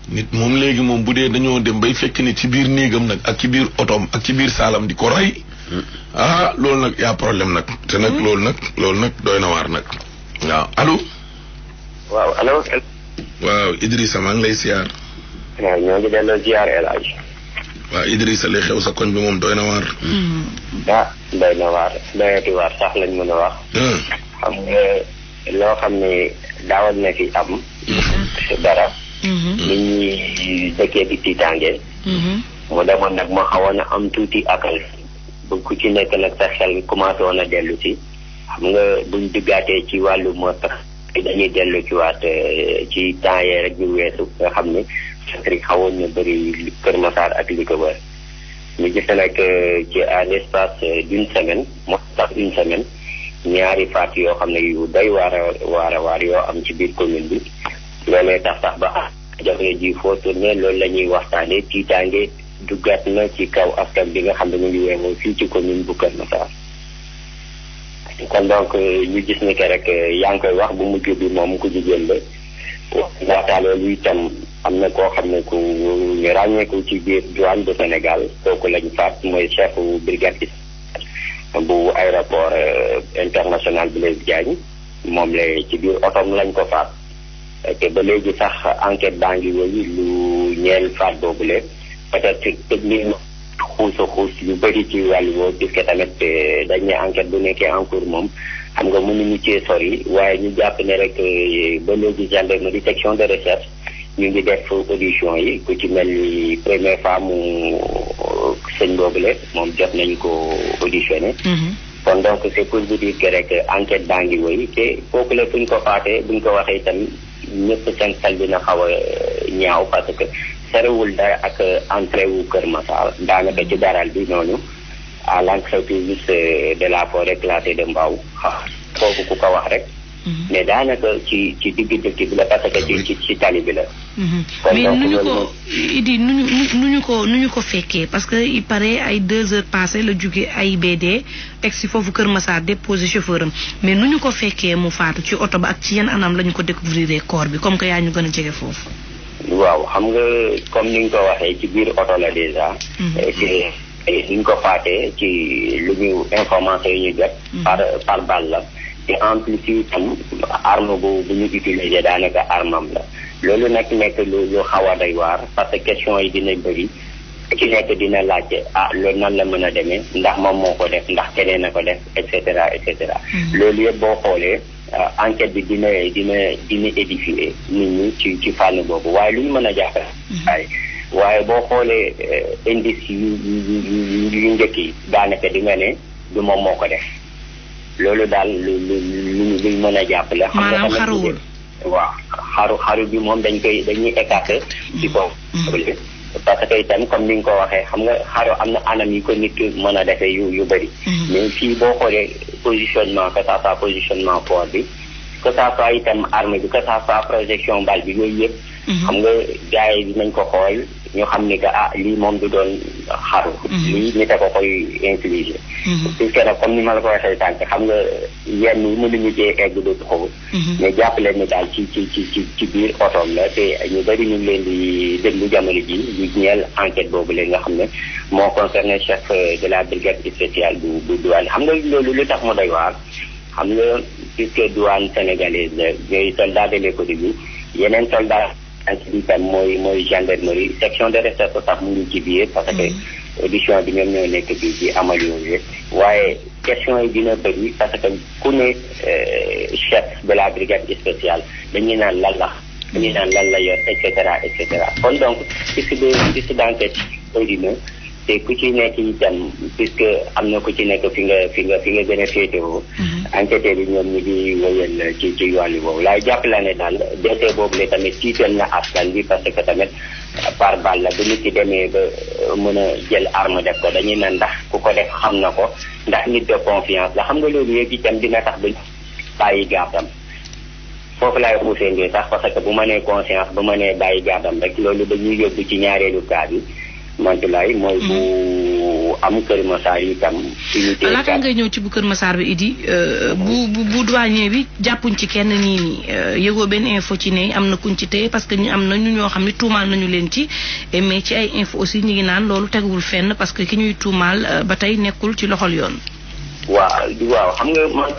nit moom léegi moom bu dee dañoo dem bay fekk nit ci biir néegam nag ak ci biir otoom ak ci biir saalam di ko roy loolu nag yaa problème nag te nag loolu nag doy na waar nag waaw allo. waaw allo. waaw Idrissa maa ngi lay siyaar. waaw ñoo ngi delloo ziar El Hadj. waaw Idrissa li xew sa koñ bi moom doy na waar. doy na waar doyati waar sax lañ mën a wax. xam nga loo xam ne daawal na fi am. dara. nit ñi dëkkee di tiitaange. mu demoon nag ma xawoon a am tuuti akal. bu ku ci nekk nag sa xel commencé woon a dellu si. xam nga buñ duggaatee ci wàllu moo tax dañuy dellu ci waat ci temps yee rek ñu weesu nga xam ne Fatick xawoon na bëri Kër Massar ak li ko wër. ñu gis nag ci à l'espace d'une semaine moo tax une semaine ñaari faat yoo xam ne yu doy waar yoo am ci biir commune bi. loolee tax sax ba jamono ji foo tourné loolu la ñuy waxtaanee tiitaange duggaat na ci kaw askan bi nga xam ne mu ngi weewoo fii ci commune bu Kër Massar. kon donc ñu gis ni que rek yaa ngi koy wax bu mujj bi moom ku jigéen la waxtaan loolu itam am na koo xam ne ku ñu ràññeeku ci biir douane bu Sénégal kooku lañ faat mooy chef brigade bu aéroport international Blaise Diagne moom la ci biir otom lañ ko faat. te ba léegi sax enquête baa ngi wéy lu ñeel faat boobule peut-être technique xuus yu bëri ci wàllu woowu puisque tamit dañ ne enquête bu nekkee en cours moom xam nga mënuñu cee sori waaye ñu jàpp ne rek ba léegi gendarmerie section de recherche ñu ngi def audition yi ku ci mel ni première femme sëñ boobule moom jot nañu ko auditionné. kon donc c'est pour vous dire que rek enquête baa ngi wéy te kooku la buñ ko faatee buñ ko waxee itam ñëpp seen xel dina xaw a ñaaw parce que serewul dara ak entrée wu Kër Massar daanaka ci daral bi noonu à l'entrée de la forêt classée de Mbao kooku ku ko wax rek. mais daanaka ci digg dëkk bi la parce que ci tali bi la. mais nu ñu ko Idi nu ñu ko fekkee parce que il paraît ay 2 heures passées la jóge AIBD teg si foofu Kër Massar déposé chauffeur am mais nu ñu ko fekkee mu faatu ci oto ba ak ci yan anam la ñu ko découvrir corps bi comme que yaa ñu gën a jege foofu. waaw xam nga comme ni nga ko waxee ci biir oto la déjà. ni ñu ko faatee ci lu ñu information yi ñu jot. par balle la. te en plus itam arme bu ñu utilisé daanaka armam la loolu nag nekk lu xaw a doy waar parce que question yi dina bëri ci nekk dina laajte loolu nan la mën a demee ndax moom moo ko def ndax keneen a ko def et cetera et cetera. loolu yëpp boo xoolee enquête bi dina édifier nit ñi ci fànn boobu waaye lu ñu mën a jàppale. waaye boo xoolee indice yu njëkk yi daanaka di nga ne du moom moo ko def. loolu daal lu mën a jàppale. xam nga tamit xaruwul. waaw xaru bi moom dañuy écarter ci kaw. parce que itam comme ni nga ko waxee xam nga xaru am na anam yi ko nit mën a defee yu bëri. mais fii boo xoolee positionnement que ça soit positionnement port bi que ça soit itam arme bi que ça soit projection balle bi yooyu yëpp. xam nga gars yi dinañ ko xool ñu xam ni que lii moom du doon xaru. lii nit a ko koy infliger. puisque nag comme ni ma la ko waxee tànk xam nga yenn yi mënuñu cee egg du taxaw. mais jàpp leen ni daal ci biir otoom la te ñu bëri ñu ngi leen di déglu jamono ji ñu ñeel enquête boobu léegi nga xam ne moo concerné chef de la brigade spéciale bu douane xam nga loolu lu tax mu doy waar. xam nga puisque douane sénégalaise la ñooy soldat de l'économie yeneen soldat bi tam mooy gendarmerie section de recherche sax mu ngi ci biir parce que audition bi ñoom ñoo nekk bi ci amal yooyu waaye question yi dina bëri parce que ku ne chef de la brigade spéciale dañuy naan lan la yor et cetera kon donc piste d'enquête bëri na te ku ci nekk itam puisque am na ku ci nekk fi nga gën a féetewoo. enquêteurs yi ñoom ñu ngi wéyal ci wàllu boobu laay jàppale ne daal DT boobu la tamit tiital na askan bi parce que tamit par balle la bu nit ki demee ba mën a jël arme def ko dañuy naan ndax ku ko def xam na ko ndax nit de confiance la xam nga loolu yëpp itam dina tax ba bàyyi gardam foofu laay xuusee ngir sax parce que bu ma nee conscience bu ma nee bàyyi gardam rek loolu dañuy yóbbu ci ñaareelu cas bi. Mantulaay mooy bu am Kër Massar itam. unité laata ngay ñëw ci bu Kër Massar bi Idi bu douanier bi jàppuñ ci kenn nii yëgoo benn info ci ne am na kuñ ci téye parce que ñu am na ñu ñoo xam ne tuumaal nañu leen ci mais ci ay info aussi ñu ngi naan loolu teguwul fenn parce que ki ñuy tuumaal ba tey nekkul ci loxol yoon. waaw xam nga man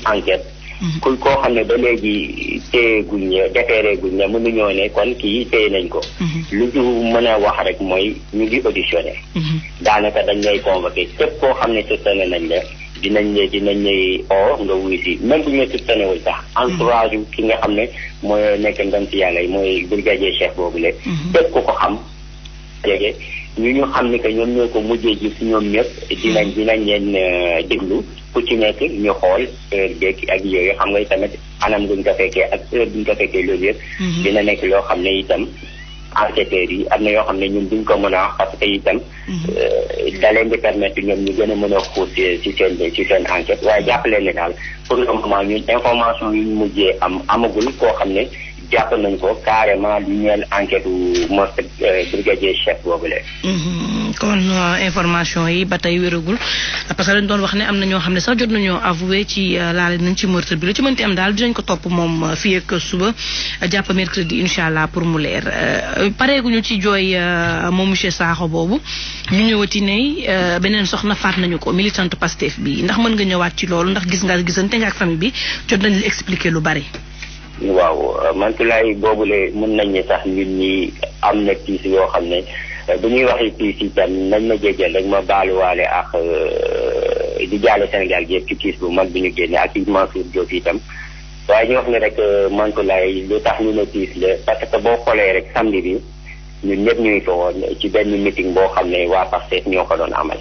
enquête. koo xam ne ba léegi téye guñ defeere guñ ne mënuñoo ne kon kii téye nañ ko. lu ñu mën a wax rek mooy ñu ngi auditionné. daanaka dañ lay convoqué képp koo xam ne soupçonné nañ la dinañ lay oo nga wuy si même bu ñu soupçonné wul sax entourage ki nga xam ne mooy nekk ndam si yàlla yi mooy brigadier chef boobu la. képp ku ko xam léegi ñu xam ni que ñoom ñoo ko mujjee ji si ñoom ñëpp dinañ leen déglu. ku ci nekk ñu xool heure beeg ak yooyu xam nga tamit anam guñ ko fekkee ak heure buñ ko fekkee loolu yëpp. dina nekk loo xam ne itam enquêteurs yi am na yoo xam ne ñun duñ ko mën a wax parce que itam. da leen di permettre ñoom ñu gën a mën a xuus ci seen enquête waaye jàppale ne daal pour le moment ñun information yi ñu mujjee amagul koo xam ne jàpp nañ ko carrément lu ñeel enquête mos brigadier chef boobu la. kon information yi ba tey wéragul parce que dañ doon wax ne am na ñoo xam ne sax jot nañoo avoué ci laale nañ ci meurtre bi lu ci mënti am daal dinañ ko topp moom fii ak suba jàpp mercredi incha allah pour mu leer pareeguñu ci jooy moom monsieur Sakho boobu ñu ñëwati ne beneen soxna faat nañu ko militante Pastef bi ndax mën nga ñëwaat ci loolu ndax gisante nga ak famille bi jot nañ la expliquer lu bari. waaw Mantoulaye boobule mën nañ ne sax nit ñi am na tiis yoo xam ne bu ñuy waxee tiis itam nañ ma jéggal rek ma baaluwaale ak di jaale Sénégal gi yëpp ci tiis bu mag bi ñu génne ak ci Mansour Diop itam waaye ñu wax ne rek Mantoulaye lu tax ñu ne tiis la parce que boo xoolee rek samedi bi ñun ñëpp ñu ngi fa woon ci benn meeting boo xam ne waa Pastef ñoo ko doon amal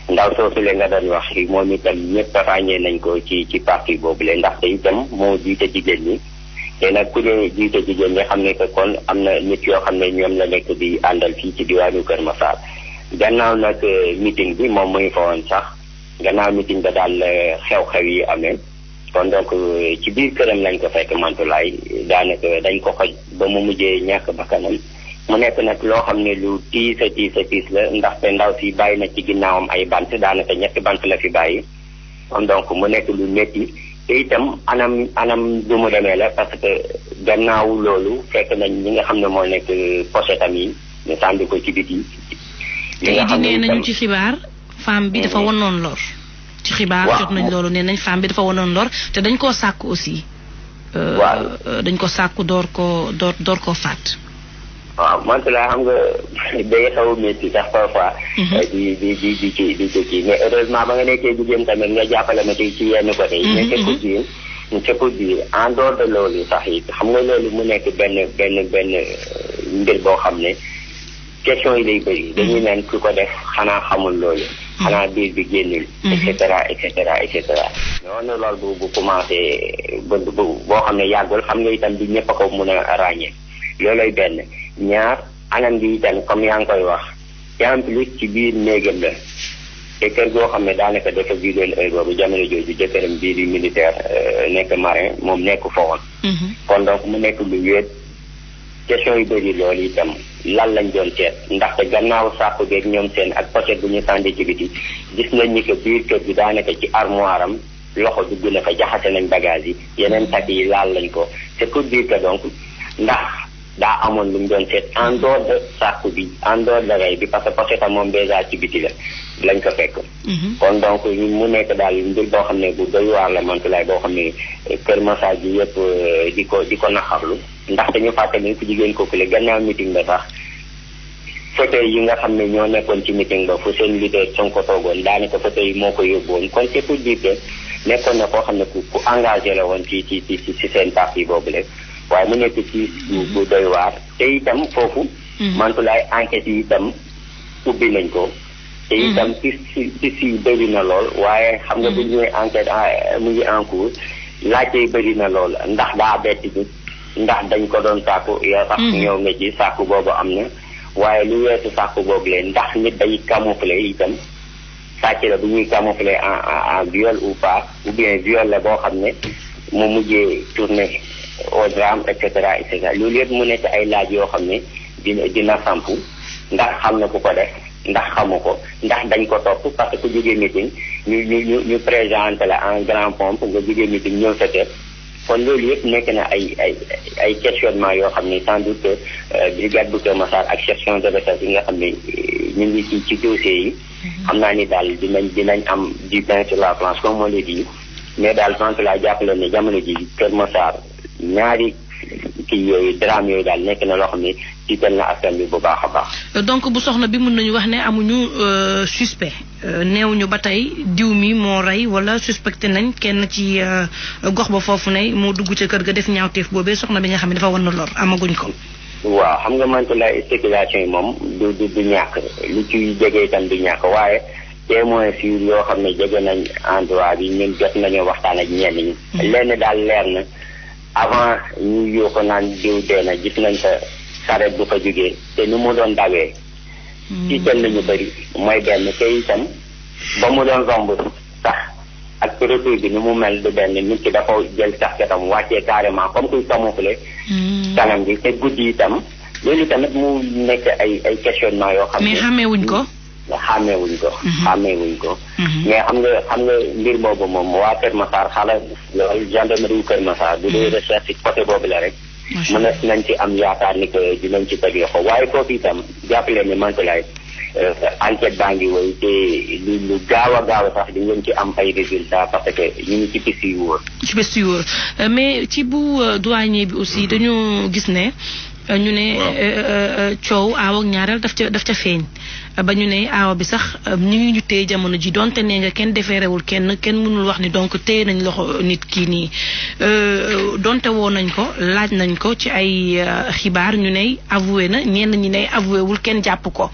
ndaw soosu le nga doon wax moom itam ñëpp ràññee nañ ko ci parti boobu le ndaxte itam moo jiite jigéen ñi te nag ku ne jiite jigéen ñi xam ne que kon am na nit yoo xam ne ñoom la nekk di àndal fii ci diwaanu Kër Massar gannaaw nag meeting bi moom muy fa woon sax gannaaw meeting ba daal xew-xew yi amee kon donc ci biir këram lañ ko fekk Mantoulaye daanaka dañ ko xoj ba mu mujjee ñàkk bakkanam mu nekk nag loo xam ne lu tiis la ndaxte ndaw si bàyyi na ci ginnaawam ay bant daanaka 3 bant la fi bàyyi kon donc mu nekk lu métti te itam anam du mu demee la parce que gannaaw loolu fekk nañ ñi nga xam ne moo nekk pochetam yi ñu sànni ko ci biti. li nga xam ne nañu ci xibaar femme bi dafa wonoon lor. ci xibaar jot nañ loolu nee nañ femme bi dafa wonoon lor te dañ koo sàkk aussi. dañ ko sàkk door koo faat. waaw Mantoulaye xam nga day xaw a métti sax parfois. di kii mais heureusement ba nga nekkee jigéen tamit nga jàppale ma ci yenn côté yi. mais c'est pour dire en dehors de loolu sax it xam nga loolu mu nekk benn mbir boo xam ne question yi day bëri. dañuy naan ku ko def xanaa xamul loolu. xanaa biir bi génnul. et cetera. noonu loolu bu commencé boo xam ne yàggul xam nga itam di ñëpp a ko mun a ràññee. loolooy benn ñaar anam bi itam comme yaa ngi koy wax te en plus ci biir néegam la te kër goo xam ne daanaka dafa vidéo heure boobu jamono jooju jëkkëram bii di militaire nekk marin moom nekk fa woon. kon donc mu nekk lu wéet question yu bëri loolu itam lan lañ doon seet ndaxte gannaaw sàpp beeg ñoom seen ak pochette bu ñu sànni ci biti gis nañ ni que biir kër gi daanaka ci armoire am loxo dugg na fa jaxase nañ bagage yi yeneen takk yi laal lañ ko c'est pour dire que donc ndax. daa amoon lu mu doon seet en dehors de sàkku bi en dehors de rey bi parce que pochette moom déjà ci biti la lañ ko fekk. kon donc mu nekk daal mbir boo xam ne bu doy waar la Mantoulaye boo xam ne Kër Massar gi yëpp di ko naxarlu ndaxte ñu fàttali ku jigéen kooku la gannaaw meeting ba sax fauteuil yi nga xam ne ñoo nekkoon ci meeting ba fu seen leader Sonko toogoon daanaka fauteuil yi moo ko yóbbuwoon kon c'est pour dire que nekkoon na koo xam ne ku engagé la woon ci seen parti boobu la. waaye mu nekk ci bu doy waar te itam foofu Mantoulaye enquête yi itam ubbi nañ ko te itam ci bëri na lool waaye xam nga bu ñuy enquête mu ngi en cours laajte yi bëri na lool ndax daa bett nit ndax dañ ko doon sàkku yow sax ñëw nga ci sàkku boobu am na waaye lu weesu sàkku boobu leen ndax nit day camoufler itam sàcc la bu ñuy camoufler en viol ou pas ou bien viol la boo xam ne mu mujjee tourner au drame et cetera loolu yëpp mu nekk ay laaj yoo xam ne dina sampu ndax xam na ku ko def ndax xamu ko ndax dañ ko topp parce que ku jógee meeting ñu présenté la en grand pompe nga jógee meeting ñëw sa kër kon loolu yëpp nekk na ay questionnement yoo xam ne sans doute brigade bu Kër Massar ak section de recherche yi nga xam ne ñu ngi ci dossier yi xam naa ni daal dinañ am du pain sur la planche comme on le dit mais daal sant laa jàppale ne jamono ji Kër Massar ñaari kii yooyu drame yooyu daal nekk na loo xam ne tiital na askan bi bu baax a baax. donc bu soxna bi mën nañu wax ne amuñu suspect neewuñu ba tey diw mi moo rey wala suspecté nañ kenn ci gox ba foofu ne moo dugg ca kër ga def ñaawteef boobee soxna bi nga xam ne dafa wan na lor amaguñ ko. waaw xam nga man la spéculation yi moom du ñàkk lu ci jege itam du ñàkk waaye témoin sur yoo xam ne jege nañ endroit bi ñun jot nañoo waxtaan ak ñenn ñi. lenn daal leer na avant ñu yoo ko naan diw dee na gis nañ sa saret bu fa jógee te ni mu doon dawee. tiital nañu bëri mooy benn te itam ba mu doon romb sax ak retour bi ni mu mel du benn nit ki dafa jël sax katam wàccee carrément comme kuy camoufler kanam bi te guddi itam loolu tamit mu nekk ay questionnement yoo xam ne mais xàmmeewuñ ko xàmmeewuñ ko mais xam nga mbir boobu moom waa Kër Massar xala loolu gendarmerie Kër Massar bu dee recherche côté boobu la rek mën nañ ci am yaakaar ni que dinañ ci teg loxo waaye foofu itam jàppale ni Mantoulaye enquête baa ngi woy te lu gaaw a sax di ngeen ci am ay résultats parce que ñu ngi ci piste yu wóor mais ci bu douanier bi aussi dañu gis ne ñu ne coow aaw ak ñaareel daf ca feeñ ba ñu ne aaw bi sax ñu ngi ñu téye jamono ji donte nee nga kenn defeerewul kenn mënul wax ni donc téye nañ loxo nit kii nii donte woo nañ ko laaj nañ ko ci ay xibaar ñu ne avoué na ñenn ñi ne avoué wul kenn jàpp ko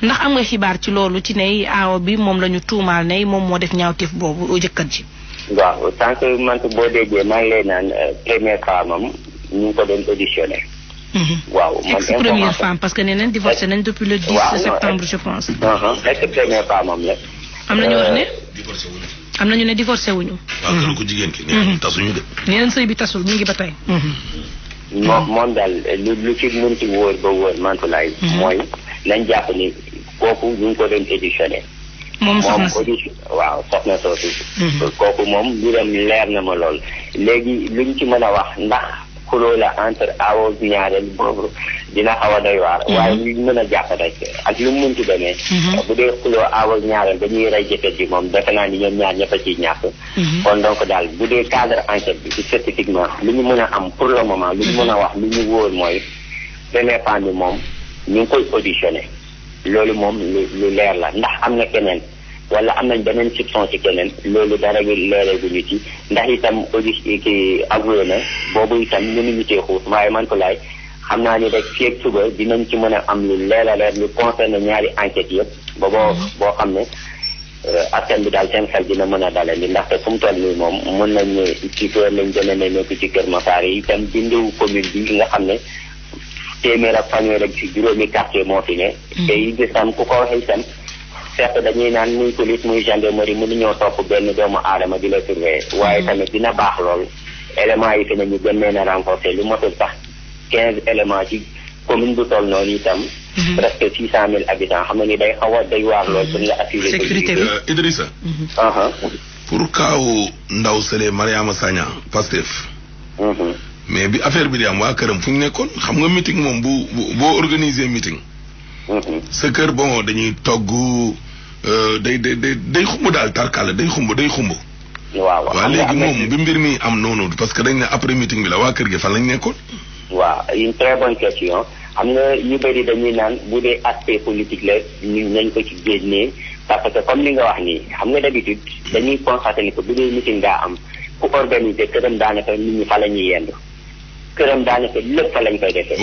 ndax am nga xibaar ci loolu ci ne aaw bi moom la ñu tuumaal ne moom moo def ñaawteef boobu jëkkër ji. waaw tant que man boo déggee maa ngi lay naan première fois moom ñu ngi ko doon auditionné. waaw man ex-première femme parce que nee nañ divorcé nañ depuis le 10 septembre je pense. ex-première femme moom la. am na ñu wax ne. am na ñu ne divorcé wuñu. waaw kër ko jigéen ki. nee tasuñu de. nee nañ sëy bi tasul ñu ngi ba tey. moom daal lu ci mënti wóor ba wóor Mantoulaye. mooy nañ jàpp ni kooku ñu ngi ko doon auditionné. moom soxna si waaw soxna soosu. kooku moom mbiram leer na ma lool léegi luñ ci mën a wax ndax. xuloo la entre awo ñaareel boobu dina xaw a doy waar waaye ñu mën a jàpp rek ak lu mu mënti demee bu dee xuloo awo ñaareel dañuy rey jëkkër ji moom defe naa ni ñoom ñaar ñëpp a ciy ñàkk kon donc daal bu dee cadre enquête bi spécifiquement lu ñu mën a am pour le moment lu ñu mën a wax lu ñu wóor mooy première femme bi moom ñu ngi koy auditionné loolu moom lu leer la ndax am na keneen wala am nañ beneen soupçon ci keneen loolu dara leeraguñu ci ndax itam audit ki avoué na boobu itam mënuñu cee xuus waaye Mantoulaye xam naa ni rek fii ak suba dinañ ci mën a am lu leer lu concerne ñaari enquêtes yëpp ba boo xam ne askan bi daal seen xel dina mën a dalandi ndaxte fu mu toll nii moom mën nañ ne ci kër lañ gën a nekk ci Kër Massar yi itam bindu commune bi nga xam ne téeméer ak fanweer ak ci juróomi quartier moo fi ne te yi gis tam ku ko waxee itam certes dañuy naan muy police muy gendarmerie mënuñoo topp benn doomu aadama di la surveiller waaye tamit dina baax lool éléments yi fi ne ñu gën leen a renforcer lu motul sax 15 éléments ci commune bu toll noonu itam presque 600 000 habitants xam nga ni day xaw a day waar lool pour nga assurer sécurité bi Idrissa pour kaawu ndaw sële Mariama Sagna Pastef mais bi affaire bi di am waa këram fu ñu nekkoon xam nga meeting moom boo organiser meeting sa kër bon dañuy togg day xumb daal tarkala day xumb waaw léegi moom bi mbir mi am noonu parce que dañ ne après meeting bi la waa kër gi fan lañ nekkoon waaw une très bonne question xam nga ñu bëri dañuy naan bu dee aspect politique la ñu nañ ko ci génnee parce que comme li nga wax nii xam nga d'habitude dañuy constater ni que bu dee meeting daa am ku organiser këram daanaka nit ñi fa la ñuy yendu këram daanaka lépp fa lañ koy defee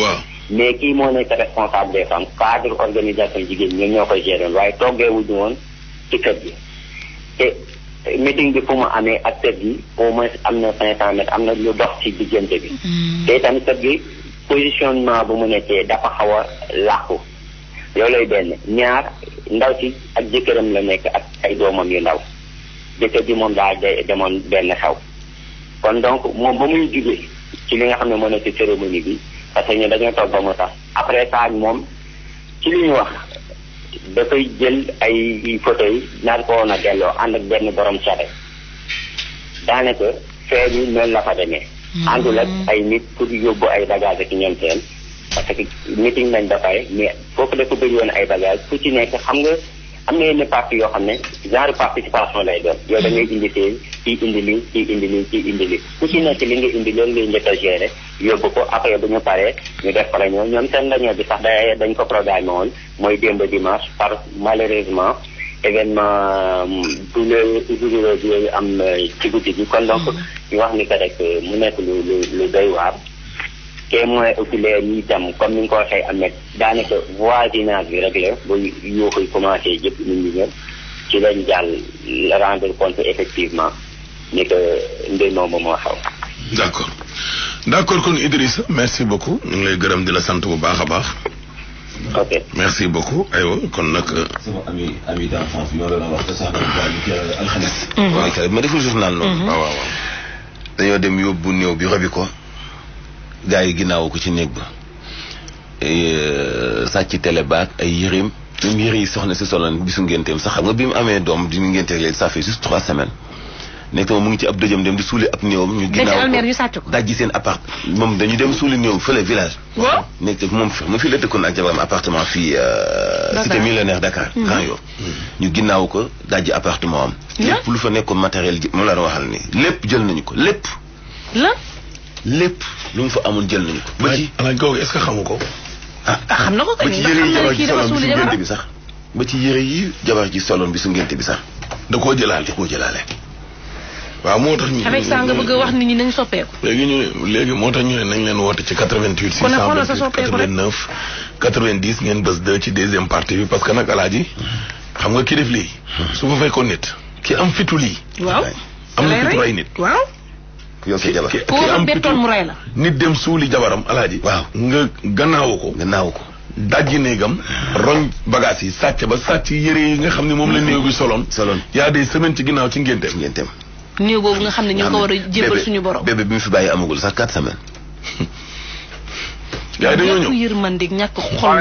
mais kii moo nekk responsable des femmes cadre organisation jigéen ñoom ñoo koy gérer waaye toggeewuñu woon ci kër gi te meeting bi fu mu amee ak kër gi au moins am na 500 mètres am na lu dox ci diggante bi te tamit kër gi positionnement bu mu nekkee dafa xaw a làqu loolooy benn ñaar ndaw si ak jëkkëram la nekk ak ay doomam yu ndaw jëkkër ji moom daa demoon benn xew kon donc moom ba muy jugee ci li nga xam ne moo nekk cérémonie bi parce que ñu dañoo toog ba mu tax après ça moom ci li ñu wax dafay jël ay fauteuil naan ko woon a delloo ànd ak benn borom saret daanaka fee bi noonu la fa demee. àndul ak ay nit pour yóbbu ay bagages ak ñoom seen parce que meeting nañ ba pare mais foofu dafa bëri woon ay bagages ku ci nekk xam nga am na yenn parti yoo xam ne genre participation lay doon yow da ngay indi seen kii indi lii kii indi lii kii indi lii ku ci nekk li nga indi loolu ngay njëkk a gérer yóbbu ko après bu ñu paree ñu def réunion ñoom seen réunion bi sax dañ ko programmé woon mooy démb dimanche par malheureusement événement douloureux yooyu am ci guddi gi kon donc ñu wax ni que rek mu nekk lu doy waar témoin oculaire yi itam comme ni nga ko waxee Ahmed daanaka voisinage bi rek la ba yuuxuy commencé yëpp nit ñi ñëpp ci lañ jàll rendre compte effectivement ni que mbir moomu moo xaw. d'accord kon Idrissa merci beaucoup ñu ngi lay gërëm di la sant bu baax a baax. ok merci beaucoup aywa kon nag. sama ami d'enfance ñoo doon wax sax alxames. waaw ma deful journal noonu. waaw. dañoo dem yóbbu néew bi robi ko. gaa yi ginnaaw ko ci néeg ba sàcc télé baak ay yëreem même yëre yi soxna si soloon bisu ngénteem sax xam nga bi mu amee doom di mu ngénteeg léegi ça fait juste 3 semaines nekk moom mu ngi ci ab dëjëm dem di suuli ab néewam ñu ginnaaw ko dajji seen appart moom dañu dem suuli néew fële village nekk moom fi la dëkkoon ak jabaram appartement fii cité millionnaire Dakar Grand Yoff ñu ginnaaw ko dajji appartement am lépp lu fa nekkoon matériel moom laa doon waxal ni lépp jël nañu ko lépp lu mu fa amoon jël nañu ko. ba ci alaaj googu est-ce que xamu ko. xam na ko ba ci yëre yi jabar ji soloon bi su ngénte bi sax. ba ci yëre yi jabar ji soloon bi su ngénte bi sax. da koo jëlaale. waaw moo tax ñu. avec ça nga bëgg a wax nit ñi nañ soppeeku. léegi moo tax ñu ne nañ leen woote ci 88. 628 89 90 ngeen bës 2 ci deuxième partie bi parce que nag alaaji xam nga ki def lii. su ko fekkoon nit. ki am fitu lii. waaw am na fitu ay nit. waaw. yow sa jabar ki am bettoon mu rey la. nit dem suuli jabaram alaaji. waaw nga gannaawu ko. dajji néegam roñ bagage yi sàcc ba sàcc yëre yi nga xam ne moom la néew bi soloon. yaa des semaines ci ginnaaw ci ngénteem. néew boobu nga xam ne ñu ngi ko war a jébbal suñu borom. bébé bi mu fi bàyyi amagul sax 4 semaines. yaa dañoo ñëw ñàkk yërmande ñàkk xol.